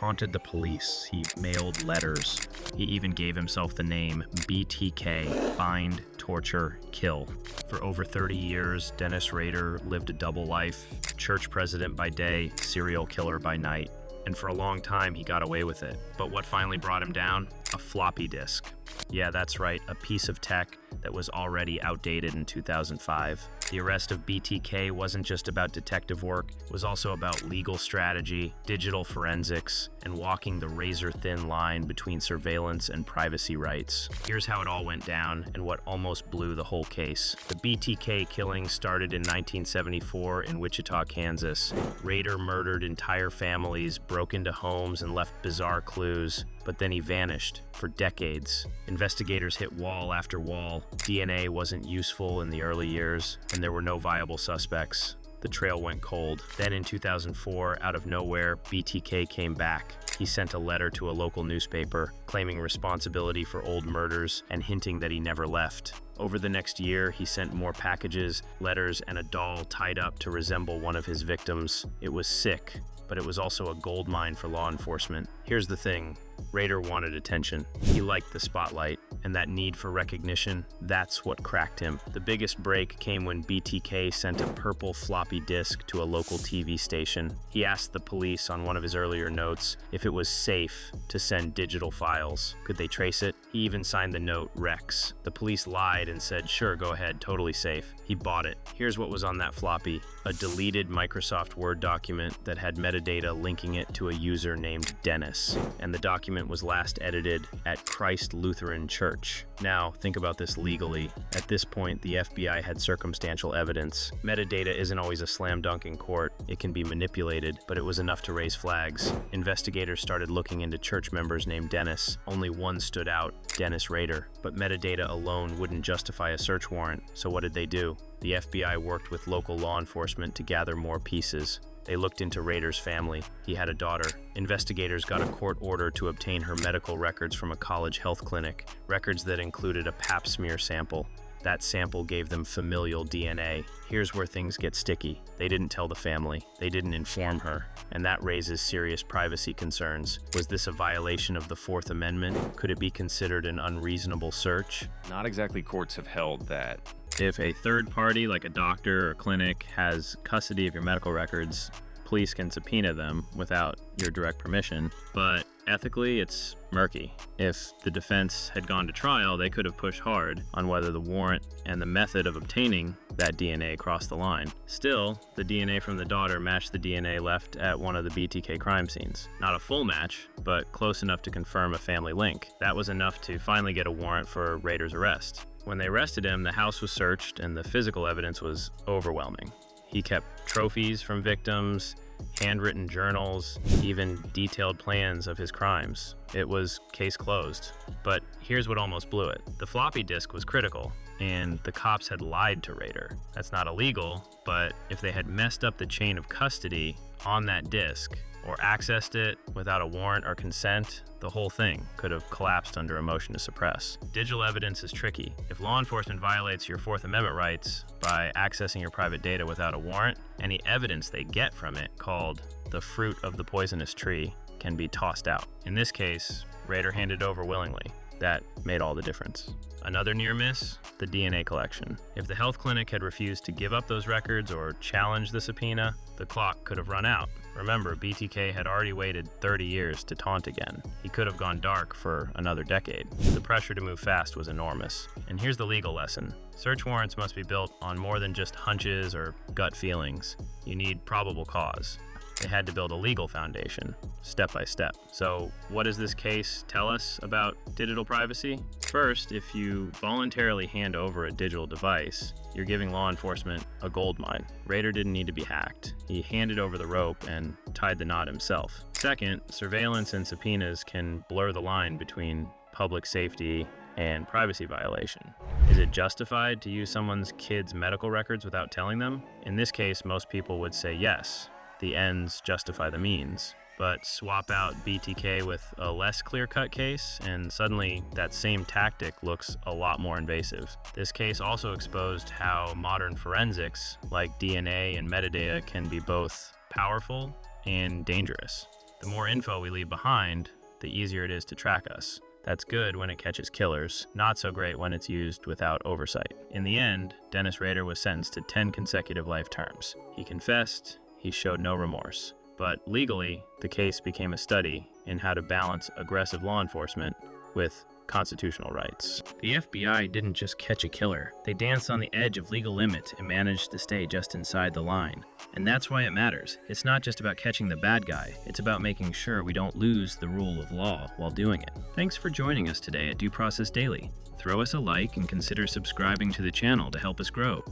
taunted the police. He mailed letters. He even gave himself the name BTK, Bind, Torture, Kill. For over 30 years, Dennis Rader lived a double life, church president by day, serial killer by night. And for a long time, he got away with it. But what finally brought him down? A floppy disk. Yeah, that's right, a piece of tech that was already outdated in 2005. The arrest of BTK wasn't just about detective work, it was also about legal strategy, digital forensics, and walking the razor-thin line between surveillance and privacy rights. Here's how it all went down and what almost blew the whole case. The BTK killing started in 1974 in Wichita, Kansas. Rader murdered entire families, broke into homes, and left bizarre clues. But then he vanished for decades. Investigators hit wall after wall. DNA wasn't useful in the early years, and there were no viable suspects. The trail went cold. Then in 2004, out of nowhere, BTK came back. He sent a letter to a local newspaper, claiming responsibility for old murders and hinting that he never left. Over the next year, he sent more packages, letters, and a doll tied up to resemble one of his victims. It was sick, but it was also a goldmine for law enforcement. Here's the thing. Rader wanted attention. He liked the spotlight, and that need for recognition, that's what cracked him. The biggest break came when BTK sent a purple floppy disk to a local TV station. He asked the police on one of his earlier notes if it was safe to send digital files. Could they trace it? He even signed the note Rex. The police lied and said, sure, go ahead, totally safe. He bought it. Here's what was on that floppy: a deleted Microsoft Word document that had metadata linking it to a user named Dennis, and the document was last edited at Christ Lutheran Church. Now, think about this legally. At this point, the FBI had circumstantial evidence. Metadata isn't always a slam dunk in court. It can be manipulated, but it was enough to raise flags. Investigators started looking into church members named Dennis. Only one stood out: Dennis Rader. But metadata alone wouldn't justify a search warrant, so what did they do? The FBI worked with local law enforcement to gather more pieces. They looked into Rader's family. He had a daughter. Investigators got a court order to obtain her medical records from a college health clinic, records that included a pap smear sample. That sample gave them familial DNA. Here's where things get sticky. They didn't tell the family. They didn't inform her. And that raises serious privacy concerns. Was this a violation of the Fourth Amendment? Could it be considered an unreasonable search? Not exactly courts have held that. If a third party, like a doctor or clinic, has custody of your medical records, police can subpoena them without your direct permission. But ethically, it's murky. If the defense had gone to trial, they could have pushed hard on whether the warrant and the method of obtaining that DNA crossed the line. Still, the DNA from the daughter matched the DNA left at one of the BTK crime scenes. Not a full match, but close enough to confirm a family link. That was enough to finally get a warrant for Rader's arrest. When they arrested him, the house was searched and the physical evidence was overwhelming. He kept trophies from victims, handwritten journals, even detailed plans of his crimes. It was case closed. But here's what almost blew it. The floppy disk was critical, and the cops had lied to Rader. That's not illegal, but if they had messed up the chain of custody on that disk, or accessed it without a warrant or consent, the whole thing could have collapsed under a motion to suppress. Digital evidence is tricky. If law enforcement violates your Fourth Amendment rights by accessing your private data without a warrant, any evidence they get from it, called the fruit of the poisonous tree, can be tossed out. In this case, Rader handed over willingly. That made all the difference. Another near miss, the DNA collection. If the health clinic had refused to give up those records or challenge the subpoena, the clock could have run out. Remember, BTK had already waited 30 years to taunt again. He could have gone dark for another decade. The pressure to move fast was enormous. And here's the legal lesson. Search warrants must be built on more than just hunches or gut feelings. You need probable cause. They had to build a legal foundation, step by step. So what does this case tell us about digital privacy? First, if you voluntarily hand over a digital device, you're giving law enforcement a goldmine. Rader didn't need to be hacked. He handed over the rope and tied the knot himself. Second, surveillance and subpoenas can blur the line between public safety and privacy violation. Is it justified to use someone's kid's medical records without telling them? In this case, most people would say yes. The ends justify the means. But swap out BTK with a less clear-cut case, and suddenly that same tactic looks a lot more invasive. This case also exposed how modern forensics, like DNA and metadata, can be both powerful and dangerous. The more info we leave behind, the easier it is to track us. That's good when it catches killers, not so great when it's used without oversight. In the end, Dennis Rader was sentenced to 10 consecutive life terms. He confessed, he showed no remorse. But legally, the case became a study in how to balance aggressive law enforcement with constitutional rights. The FBI didn't just catch a killer. They danced on the edge of legal limits and managed to stay just inside the line. And that's why it matters. It's not just about catching the bad guy. It's about making sure we don't lose the rule of law while doing it. Thanks for joining us today at Due Process Daily. Throw us a like and consider subscribing to the channel to help us grow.